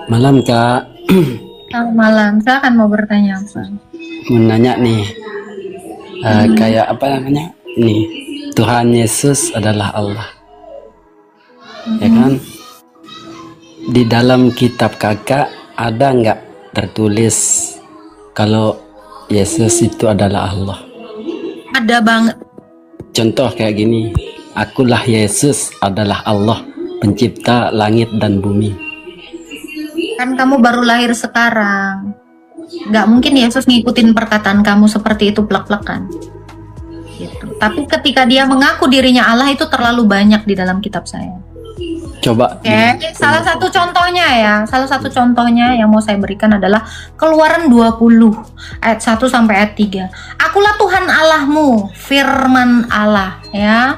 Malam Kak, Selamat malam, silakan mau bertanya apa? mau nanya nih, kayak apa namanya? Nih, Tuhan Yesus adalah Allah, ya Mhm. kan? Di dalam kitab Kakak ada nggak tertulis kalau Yesus itu adalah Allah? Ada banget. Contoh kayak gini, akulah Yesus adalah Allah, pencipta langit dan bumi. Kan kamu baru lahir sekarang. Nggak mungkin Yesus ngikutin perkataan kamu seperti itu plek-plekan. Gitu. Tapi ketika dia mengaku dirinya Allah itu terlalu banyak di dalam kitab saya. Coba. Oke, salah satu contohnya yang mau saya berikan adalah Keluaran 20 ayat 1 sampai ayat 3. Akulah Tuhan Allahmu, firman Allah ya,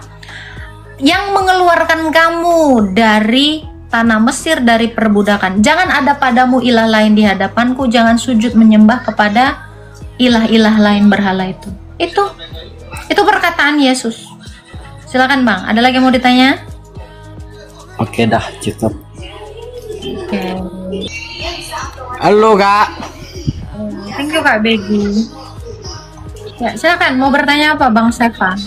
yang mengeluarkan kamu dari tanah Mesir, dari perbudakan. Jangan ada padamu ilah lain di hadapanku, jangan sujud menyembah kepada ilah-ilah lain berhala itu. Itu perkataan Yesus. Silakan Bang, ada lagi yang mau ditanya? Oke dah, cukup. Oke. Halo Kak. Thank you Kak Begi. Ya, silakan mau bertanya apa Bang Stefan?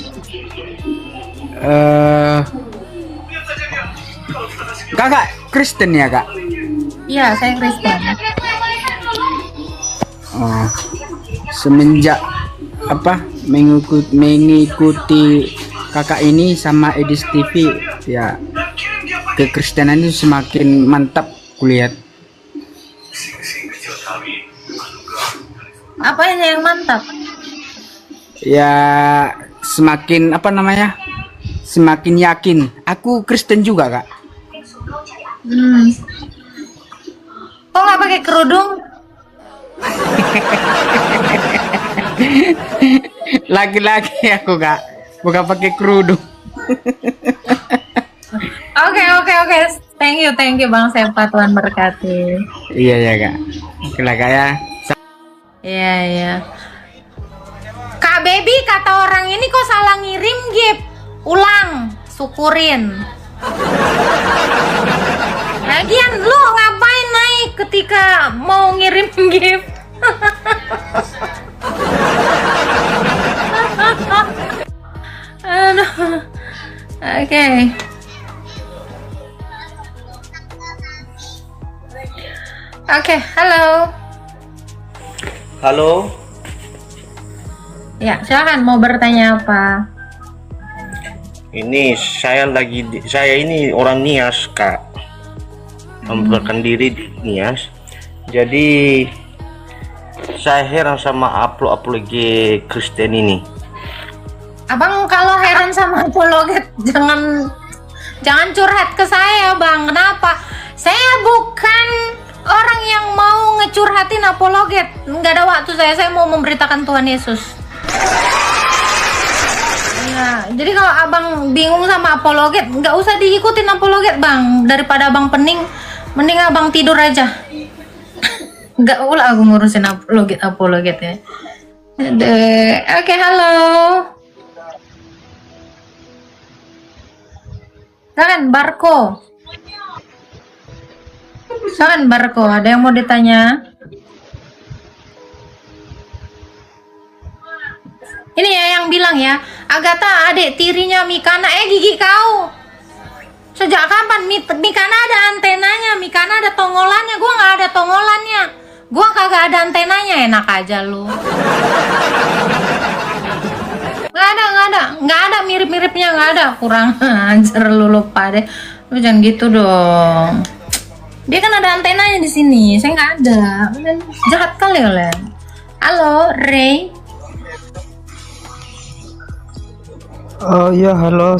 Kakak Kristen ya Kak? Iya, saya Kristen. Oh, semenjak apa mengikuti kakak ini sama Edis TV ya, kekristenan itu semakin mantap kulihat. Apa yang mantap? Ya semakin apa namanya? Semakin yakin. Aku Kristen juga Kak. Kok nggak pakai kerudung? Laki-laki aku Kak, bukan pakai kerudung. Oke. Thank you Bang Sefa, Tuhan berkati. Iya ya Kak. Oke lah Kak ya. Iya. Kak Baby, kata orang ini kok salah ngirim gift. Ulang, syukurin. Lagian lu ngapain naik ketika mau ngirim gift? Aduh. Oke. Oke, halo. Halo, Ya, silakan mau bertanya apa? ini saya ini orang Nias, Kak. Membubarkan diri di Nias. Jadi saya heran sama apologi Kristen ini. Abang kalau heran sama apologet jangan curhat ke saya, Bang. Kenapa? Saya bukan orang yang mau ngecurhatin apologet. Nggak ada waktu saya mau memberitakan Tuhan Yesus. Ya, jadi kalau abang bingung sama apologet, nggak usah diikutin apologet, Bang. Daripada abang pening, mending abang tidur aja. Nggak ulah aku ngurusin apologet ya. Oke, halo. Silakan Barko, ada yang mau ditanya? Ini ya yang bilang ya, Agatha adik tirinya Mikana, gigi kau. Sejak kapan Mikana ada antenanya, Mikana ada tongolannya, gua nggak ada tongolannya. Gua kagak ada antenanya, enak aja lu. Nggak ada mirip-miripnya, nggak ada. Kurang ajar lu, lupa deh. Lu jangan gitu dong. Dia kan ada antenanya di sini, saya nggak ada. Kalian jahat kali kalian. Halo, Ray. Oh iya, halo.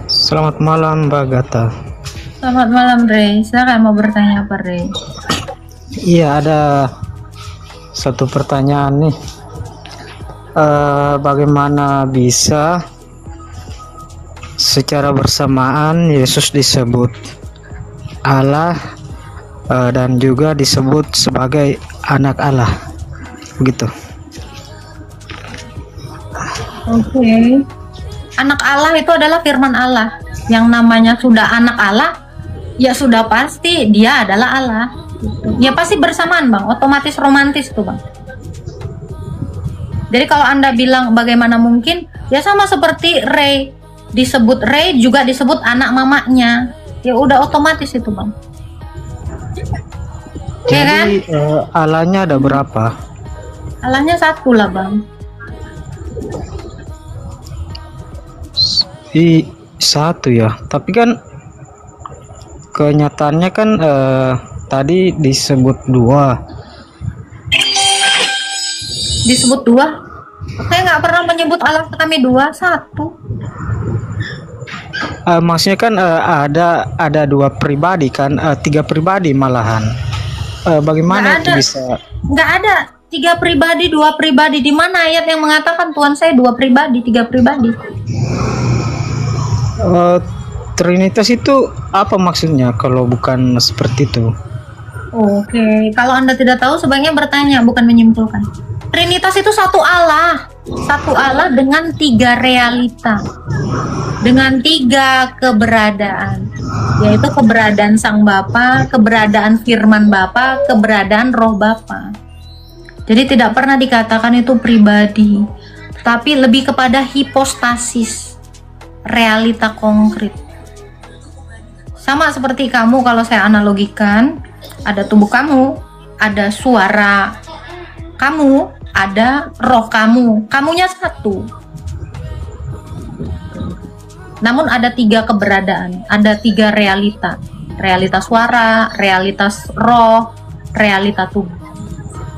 Selamat malam Mbak Gata. Selamat malam, Ray. Silakan mau bertanya apa, Ray? Iya, ada satu pertanyaan nih. Bagaimana bisa secara bersamaan Yesus disebut Allah dan juga disebut sebagai anak Allah? Begitu. Oke. Anak Allah itu adalah firman Allah. Yang namanya sudah anak Allah, ya sudah pasti dia adalah Allah. Ya pasti bersamaan bang, otomatis romantis tuh bang. Jadi kalau Anda bilang bagaimana mungkin, ya sama seperti Ray, disebut Ray juga disebut anak mamanya, ya udah otomatis itu bang. Ya kan? Jadi Allahnya ada berapa? Allahnya satu lah bang. Satu ya. Tapi kan kenyataannya kan tadi disebut dua. Disebut dua? Saya nggak pernah menyebut Allah kami dua, satu. Maksudnya kan ada dua pribadi kan, tiga pribadi malahan. Bagaimana Nggak itu ada. bisa? Nggak ada 3 pribadi, 2 pribadi. Di mana ayat yang mengatakan Tuhan saya 2 pribadi, 3 pribadi? Trinitas itu apa maksudnya kalau bukan seperti itu? Oke, kalau Anda tidak tahu sebaiknya bertanya, bukan menyimpulkan. Trinitas itu satu Allah dengan 3 realita, dengan 3 keberadaan, yaitu keberadaan Sang Bapa, keberadaan Firman Bapa, keberadaan Roh Bapa. Jadi tidak pernah dikatakan itu pribadi, tapi lebih kepada hipostasis, realita konkret. Sama seperti kamu, kalau saya analogikan, ada tubuh kamu, ada suara kamu, ada roh kamu, kamunya satu. Namun ada 3 keberadaan, ada 3 realita, realitas suara, realitas roh, realita tubuh.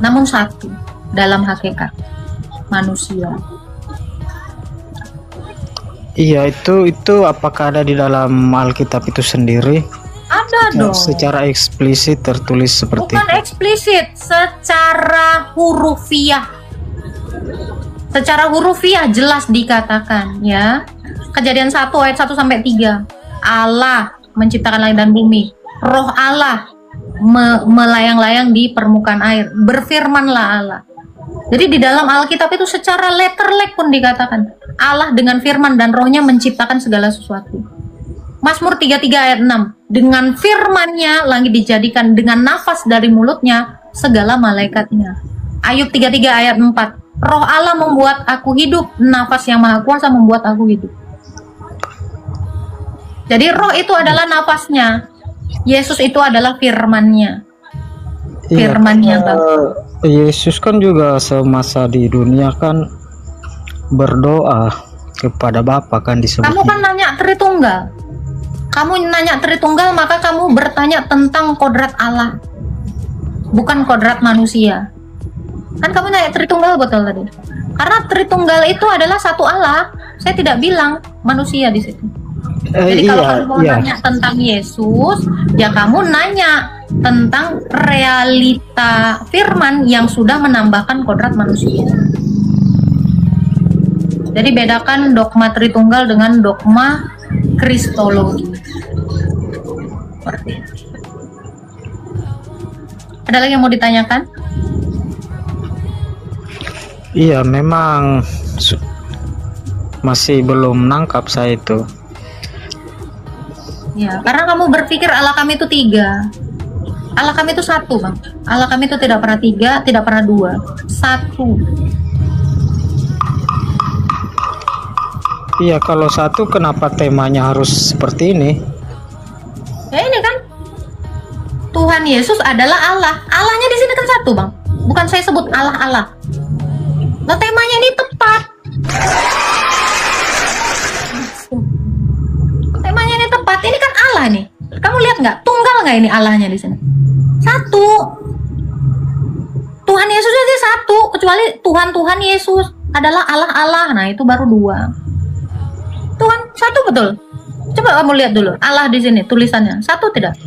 Namun satu dalam hakikat manusia. Iya, itu apakah ada di dalam Alkitab itu sendiri? Ada dong. Secara eksplisit tertulis seperti Bukan itu. eksplisit, secara hurufiah. Secara hurufiah jelas dikatakan ya. Kejadian 1 ayat 1 sampai 3. Allah menciptakan langit dan bumi. Roh Allah melayang-layang di permukaan air. Berfirmanlah Allah. Jadi di dalam Alkitab itu secara letterlek pun dikatakan Allah dengan firman dan rohnya menciptakan segala sesuatu. Mazmur 33 ayat 6, dengan firman-Nya langit dijadikan, dengan nafas dari mulutnya segala malaikatnya. Ayub 33 ayat 4, roh Allah membuat aku hidup, nafas yang maha kuasa membuat aku hidup. Jadi roh itu adalah nafasnya, Yesus itu adalah firman-Nya. Firman-Nya Bapa. Yesus kan juga semasa di dunia kan berdoa kepada Bapa kan disebut. Kamu kan nanya Tritunggal. Kamu nanya Tritunggal, maka kamu bertanya tentang kodrat Allah, bukan kodrat manusia. Kan kamu nanya Tritunggal, betul tadi. Karena Tritunggal itu adalah satu Allah. Saya tidak bilang manusia di situ. Jadi kalau kamu mau nanya tentang Yesus, ya kamu nanya tentang realita firman yang sudah menambahkan kodrat manusia. Jadi bedakan dogma Tritunggal dengan dogma Kristologi. Ada lagi yang mau ditanyakan? Iya, memang masih belum nangkap saya itu. Ya, karena kamu berpikir Allah kami itu 3. Allah kami itu 1, Bang. Allah kami itu tidak pernah 3, tidak pernah 2. 1. Iya, kalau 1 kenapa temanya harus seperti ini? Ya ini kan Tuhan Yesus adalah Allah. Allahnya di sini kan 1, Bang. Bukan saya sebut Allah. Nah, temanya ini tepat. Temanya ini tepat. Ini kan Allah nih. Kamu lihat nggak? Tunggal nggak ini Allahnya di sini? 1. Tuhan Yesus aja 1. Kecuali Tuhan Yesus adalah Allah. Nah, itu baru 2. Tuhan 1 betul. Coba kamu lihat dulu Allah di sini tulisannya 1 tidak?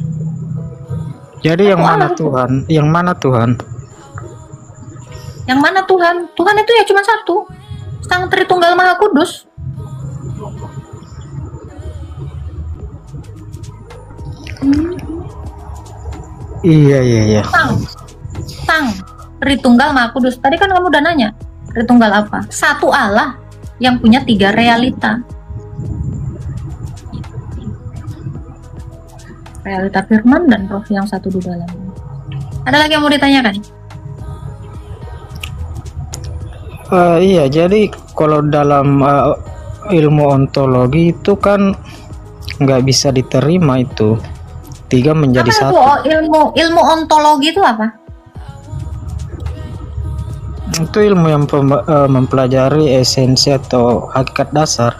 Jadi yang mana Allah. Tuhan? Yang mana Tuhan? Yang mana Tuhan? Tuhan itu ya cuma 1. Sang Tritunggal Maha Kudus. Iya. Sang Tritunggal Maha Kudus. Tadi kan kamu udah nanya Tritunggal apa? 1 Allah yang punya 3 realita. realita firman dan roh yang satu di dalamnya. Ada lagi yang mau ditanyakan? Iya, jadi kalau dalam ilmu ontologi itu kan nggak bisa diterima itu tiga menjadi Apa itu satu. ilmu ontologi itu apa? Itu ilmu yang mempelajari esensi atau hakikat dasar.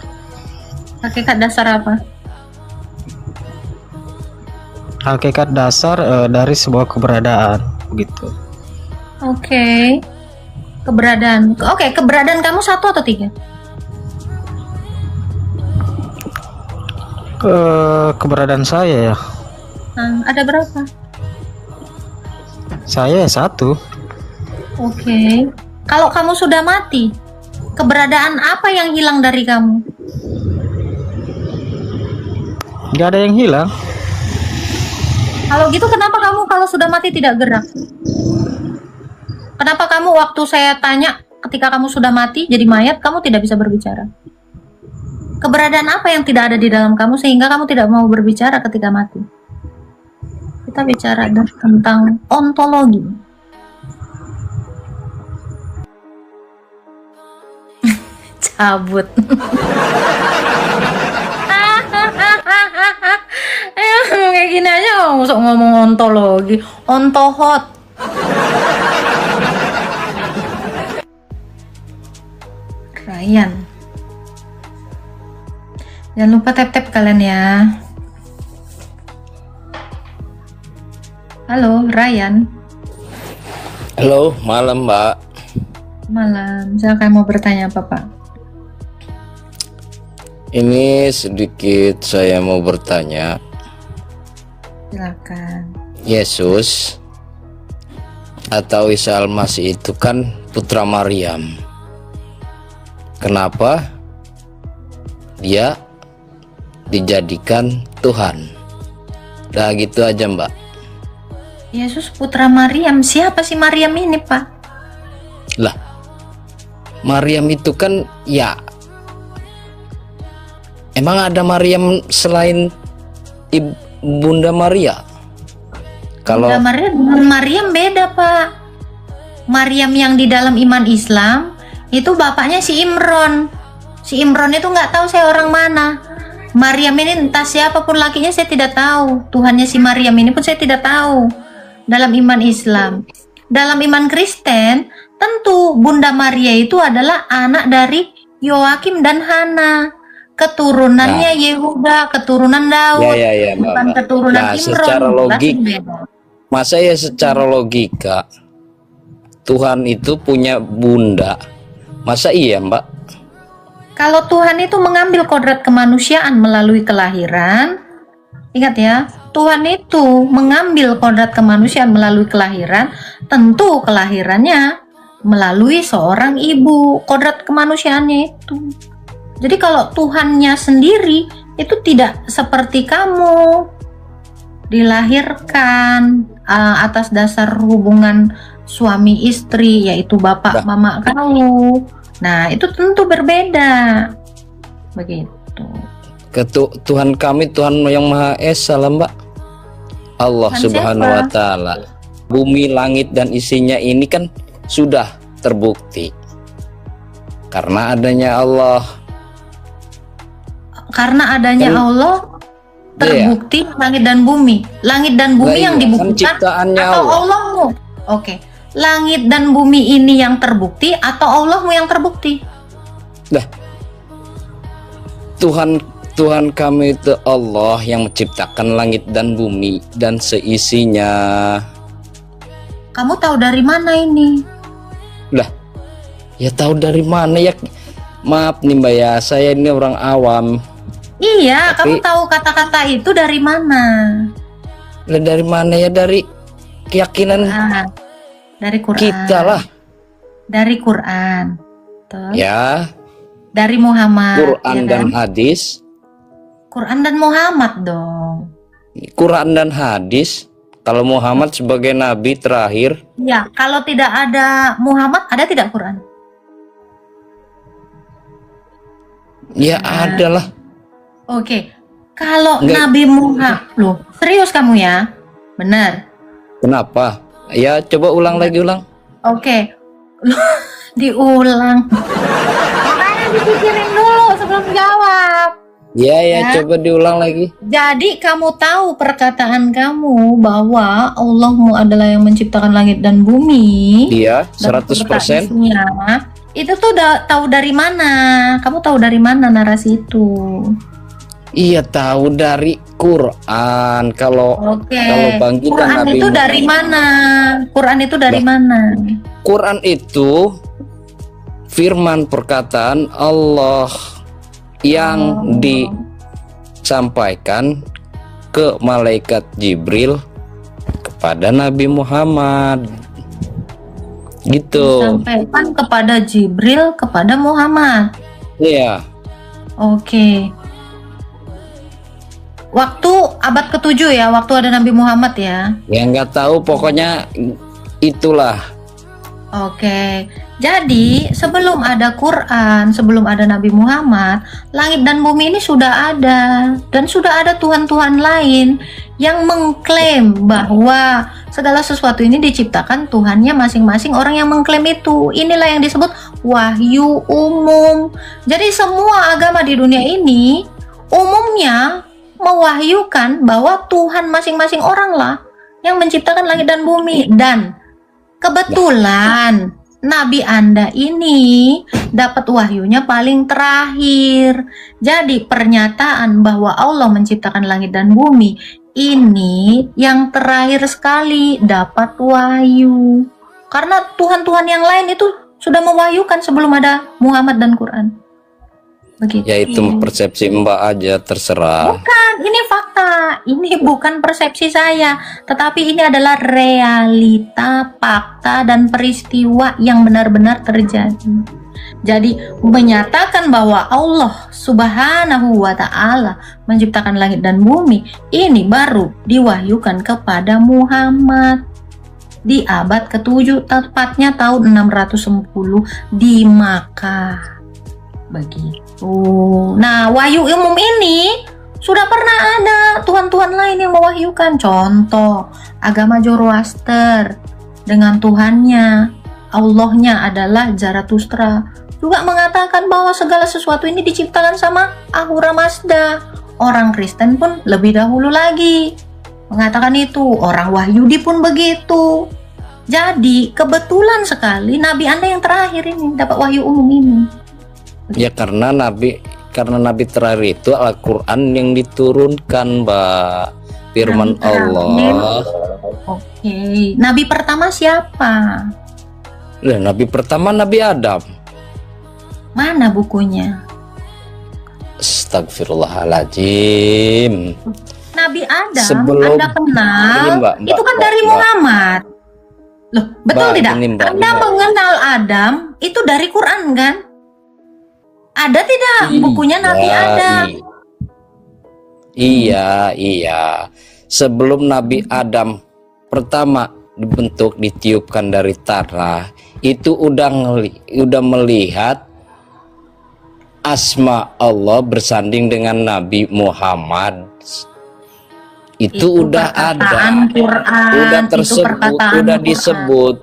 Hakikat dasar apa? Hakikat dasar dari sebuah keberadaan, begitu. Oke. Keberadaan. Oke, keberadaan kamu satu atau tiga? Keberadaan saya ya, Ada berapa? saya satu. Oke. Kalau kamu sudah mati, keberadaan apa yang hilang dari kamu? Nggak ada yang hilang. Kalau gitu kenapa kamu kalau sudah mati tidak gerak? Kenapa kamu waktu saya tanya ketika kamu sudah mati jadi mayat kamu tidak bisa berbicara? Keberadaan apa yang tidak ada di dalam kamu sehingga kamu tidak mau berbicara ketika mati? Kita bicara tentang ontologi. Cabut. Kayak gini aja masuk ngomong ontologi, ontohot. Ryan, jangan lupa tap-tap kalian ya. Halo Ryan. Halo, malam Mbak. Malam, silakan mau bertanya apa Pak? Ini sedikit saya mau bertanya. Silakan. Yesus atau Isa Al-Masih itu kan putra Maryam. Kenapa dia dijadikan Tuhan? Nah gitu aja Mbak. Yesus putra Maryam, siapa sih Maryam ini Pak? Lah, Maryam itu kan ya, emang ada Maryam selain Bunda Maria? Kalau Bunda Maria dengan Maryam beda Pak. Maryam yang di dalam iman Islam itu bapaknya si Imron. Si Imron itu nggak tahu saya orang mana. Maryam ini entah siapapun lakinya saya tidak tahu. Tuhannya si Maryam ini pun saya tidak tahu. Dalam iman Islam, dalam iman Kristen, tentu Bunda Maria itu adalah anak dari Yoakim dan Hana, keturunannya Yehuda, keturunan Daud, ya, bukan Mbak. keturunan Nah, Imron. secara logik, beda. masa ya secara logika Tuhan itu punya bunda? Masa iya Mbak? Kalau Tuhan itu mengambil kodrat kemanusiaan melalui kelahiran, ingat ya, Tuhan itu mengambil kodrat kemanusiaan melalui kelahiran, tentu kelahirannya melalui seorang ibu, kodrat kemanusiaannya itu. Jadi kalau Tuhannya sendiri itu tidak seperti kamu, dilahirkan atas dasar hubungan suami istri, yaitu bapak mama kamu. Nah, itu tentu berbeda. Begitu. Tuhan kami Tuhan yang Maha Esa lah Mbak. Allah Tuhan Subhanahu wa siapa? Ta'ala. Bumi, langit dan isinya ini kan sudah terbukti karena adanya Allah. Karena adanya Kan- Allah terbukti langit dan bumi. Langit dan bumi Lah yang iya, kan dibuktikan ciptaannya atau Allah. Allahmu? Oke. Langit dan bumi ini yang terbukti atau Allahmu yang terbukti? Dah. Tuhan kami itu Allah yang menciptakan langit dan bumi dan seisinya. Kamu tahu dari mana ini? Lah, ya tahu dari mana ya? Maaf nih Mbak ya, saya ini orang awam. Iya, Tapi- kamu tahu kata-kata itu dari mana? Lah dari mana ya? Dari keyakinan Ah, dari Quran. kita lah. Dari Quran. Betul. Ya, Dari Muhammad. Quran ya dan kan? hadis. Quran dan Muhammad dong. Quran dan hadis. Kalau Muhammad sebagai nabi terakhir, Ya, kalau tidak ada Muhammad, ada tidak Quran? ya ada lah. Oke. Kalau Enggak. Nabi Muhammad, loh, serius kamu ya? Benar. Kenapa? Ya coba ulang lagi, ulang. Oke. Diulang. Makanya dipikirin dulu sebelum jawab. Ya, Ya. coba diulang lagi. Jadi kamu tahu perkataan kamu bahwa Allahmu adalah yang menciptakan langit dan bumi. Iya, dan 100%. berkatnya, itu tuh tahu dari mana? Kamu tahu dari mana narasi itu? Iya, tahu dari Quran. Kalau Oke. Bang Gita Quran Nabi itu Muhammad. dari mana? Quran itu dari mana? Quran itu firman perkataan Allah yang disampaikan ke malaikat Jibril kepada Nabi Muhammad. Gitu. Disampaikan kepada Jibril kepada Muhammad. Iya. Oke. Waktu abad ke-7 ya, waktu ada Nabi Muhammad ya. Ya nggak tahu, pokoknya itulah. Oke. Jadi sebelum ada Quran, sebelum ada Nabi Muhammad, langit dan bumi ini sudah ada, dan sudah ada Tuhan-Tuhan lain yang mengklaim bahwa segala sesuatu ini diciptakan Tuhannya masing-masing orang yang mengklaim itu. Inilah yang disebut wahyu umum. Jadi semua agama di dunia ini umumnya mewahyukan bahwa Tuhan masing-masing orang lah yang menciptakan langit dan bumi. Dan kebetulan Nabi Anda ini dapat wahyunya paling terakhir. Jadi pernyataan bahwa Allah menciptakan langit dan bumi ini yang terakhir sekali dapat wahyu. Karena Tuhan-Tuhan yang lain itu sudah mewahyukan sebelum ada Muhammad dan Quran. Begitu. Ya itu persepsi Mbak aja, terserah. Bukan, ini fakta. Ini bukan persepsi saya, tetapi ini adalah realita, fakta, dan peristiwa yang benar-benar terjadi. Jadi menyatakan bahwa Allah Subhanahu wa Ta'ala menciptakan langit dan bumi ini baru diwahyukan kepada Muhammad di abad ke-7, tepatnya tahun 610 di Makkah. Begitu. Nah, wahyu umum ini sudah pernah ada Tuhan-Tuhan lain yang mewahyukan. Contoh, agama Zoroaster dengan Tuhannya, Allahnya adalah Zarathustra, juga mengatakan bahwa segala sesuatu ini diciptakan sama Ahura Mazda. Orang Kristen pun lebih dahulu lagi mengatakan itu. Orang Wahyudi pun begitu. Jadi kebetulan sekali Nabi Anda yang terakhir ini dapat wahyu umum ini. Ya karena Nabi terakhir itu Al-Quran yang diturunkan, Mbak, firman Nabi terakhir. Allah. Oke, Nabi pertama siapa? Nabi pertama Nabi Adam. Mana bukunya? Astagfirullahaladzim. Nabi Adam, Sebelum- Anda kenal, Ini, Mbak, itu kan Mbak, dari Mbak. Muhammad. Loh, betul Mbak, tidak? ini, Mbak, Anda Mbak. mengenal Adam itu dari Quran kan? Ada tidak bukunya Nabi Iya, Adam? Iya. Sebelum Nabi Adam pertama dibentuk, ditiupkan dari tanah, itu udah melihat asma Allah bersanding dengan Nabi Muhammad. Itu udah ada, perkataan Quran, udah itu tersebut, perkataan udah Quran. disebut.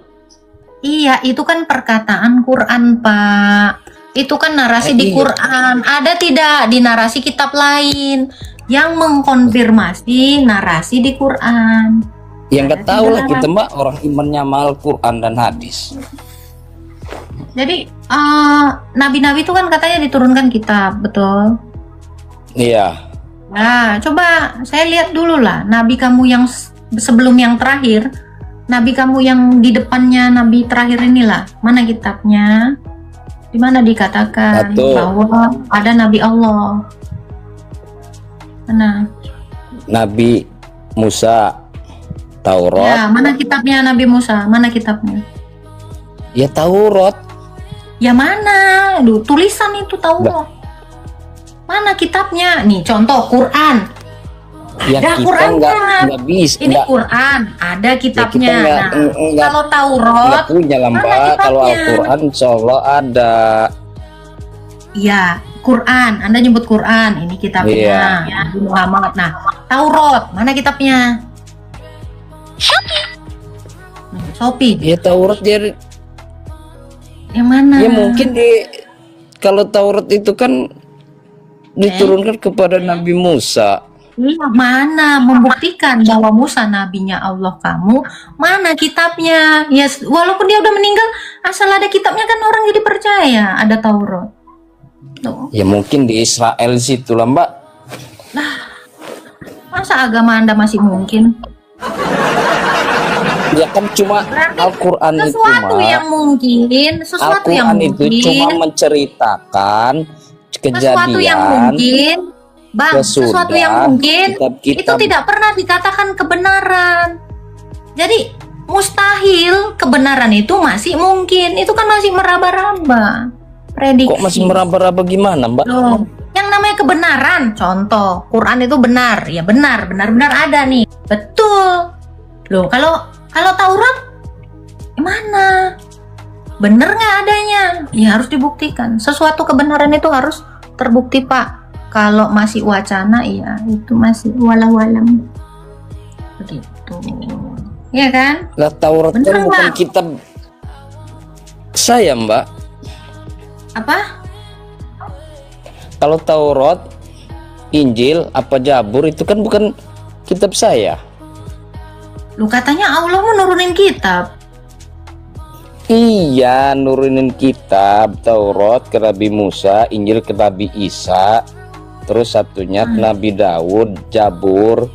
Iya, itu kan perkataan Quran, Pak. Itu kan narasi di Iya. Quran. Ada tidak di narasi kitab lain yang mengkonfirmasi narasi di Quran? Yang nggak Ada tahu lah tidak? kita, Mbak, orang imannya sama Al-Quran dan hadis. Jadi nabi-nabi itu kan katanya diturunkan kitab, betul? Iya. Nah, coba saya lihat dulu lah nabi kamu yang sebelum yang terakhir, nabi kamu yang di depannya nabi terakhir inilah, mana kitabnya? Di mana dikatakan Satu. bahwa ada nabi Allah? Mana? Nabi Musa, Taurat. Ya, mana kitabnya Nabi Musa? Mana kitabnya? Ya Taurat. Ya mana? Duh, tulisan itu Taurat. Mana kitabnya? Nih contoh Quran. Ya Ada kita Qurannya. nggak bisa. Ini nggak- Quran, ada ya kita kitabnya. nggak Nah, kalau Taurat, nggak punya lah, mana Mbak. Kalau kitabnya? Al-Quran insya Allah ada. iya, Quran, Anda nyebut Quran, ini kitabnya Nabi Muhammad. Nah, Taurat, mana kitabnya? Shopee. Ya Taurat dia Yang mana? ya mungkin kalau Taurat itu kan diturunkan kepada Nabi Musa. Iya, mana membuktikan bahwa Musa nabinya Allah kamu? Mana kitabnya? Ya, walaupun dia udah meninggal, asal ada kitabnya kan orang jadi percaya ada Taurat. Tuh. Ya mungkin di Israel situ lah Mbak. Masa agama Anda masih mungkin? Ya kan cuma Berarti Al-Quran itu sesuatu Mbak. yang mungkin, sesuatu yang Al-Quran itu mungkin, cuma menceritakan sesuatu yang kejadian mungkin, Bang, sesuatu yang sesudah mungkin itu kitab-kitab. tidak pernah dikatakan kebenaran. Jadi mustahil kebenaran itu masih mungkin. Itu kan masih meraba-raba. Prediksi. Kok masih meraba-raba gimana Mbak? Loh, yang namanya kebenaran, contoh Quran itu benar, ya benar-benar ada nih, betul. Loh, kalau Taurat gimana? Bener nggak adanya? Ya harus dibuktikan. Sesuatu kebenaran itu harus terbukti Pak. Kalau masih wacana, ya itu masih walau-walam. Begitu, ya kan? Lah Taurat Bener, kan bukan Mbak. kitab saya Mbak. Apa? Kalau Taurat, Injil, apa Zabur itu kan bukan kitab saya. Lu katanya Allah mau nurunin kitab. Iya, nurunin kitab Taurat ke Nabi Musa, Injil ke Nabi Isa, terus satunya ke Nabi Daud, Zabur.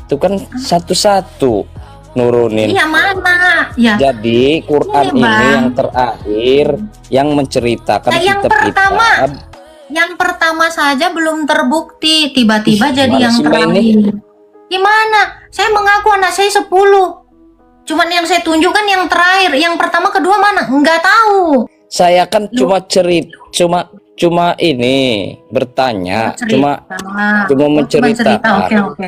Itu kan satu-satu nurunin. Iya mana? Ya. Jadi Quran Ini, ini Bang. yang terakhir yang menceritakan Nah, yang kitab-kitab. Yang pertama saja belum terbukti, tiba-tiba Ih, jadi gimana yang sih, Mbak, ini? terakhir. Gimana? Saya mengaku anak saya 10. Cuman yang saya tunjukkan yang terakhir, yang pertama kedua mana? Enggak tahu. Saya kan cuma ini bertanya, Cerita. cuma menceritakan. Oke, oke.